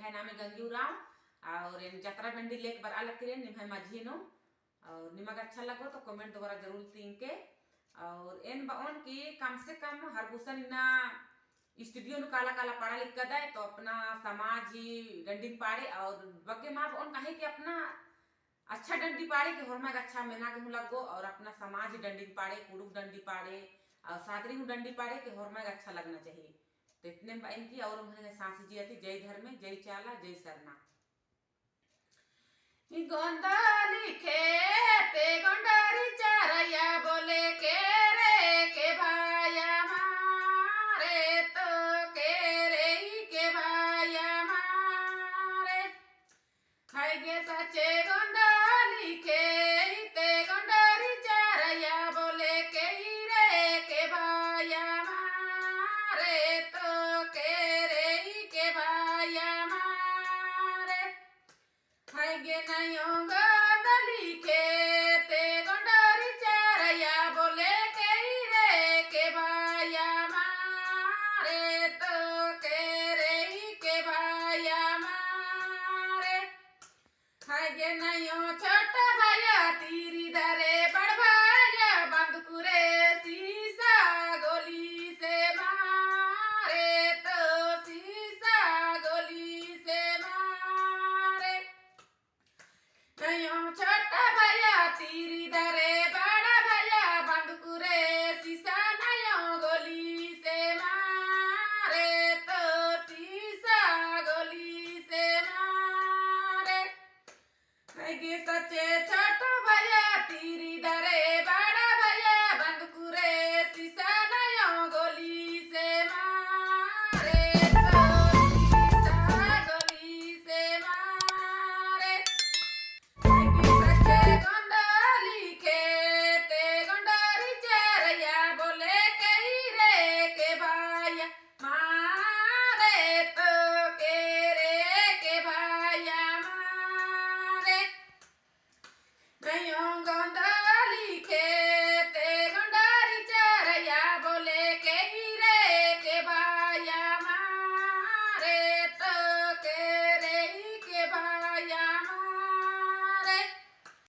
निभाई नामे गंगी राव और इन जतरा डंडी लेके बर अलग करे निभाई माझी नो और निमक अच्छा लगो तो कमेंट दोबारा जरूर तीन के और इन बाउन की कम से कम हर गुसन ना स्टूडियो नु काला काला पढ़ा लिख कर तो अपना समाज ही डंडी पाड़े और बगे माँ बाउन कहे कि अपना अच्छा डंडी पाड़े कि होरमा अच्छा मेना के लगो और अपना समाज डंडी पाड़े कुड़ुक डंडी पाड़े और सादरी डंडी पाड़े कि होरमा अच्छा लगना चाहिए। तो इतने इनकी और सांसी जी आती जय धर्म जय चाला जय सरना गोंदाली खेते गोंडारी चारैया बोले के रे के भाया मारे तो के रे के भाया मारे हाय गे सचे गोंडाली खेते गोंडारी चारैया बोले के रे के भाया मारे तो के रे के भाया मारे हाय गे नयो गोंडाली खेते गोंडारी चारैया बोले के रे के भाया मारे तो के रे के भाया मारे हाय गे नयो छोटा भाया तीरी धरे बड़ भाया बंदकुरे सीसा गोली से मारे तो सीसा गोली से मारे नयो छोटा भैया तीरी धरे बड़ा भैया बंदकुरे सीसा नयो गोली से मारे तो सीसा गोली से मारे गे सचे छोटा भैया तीरी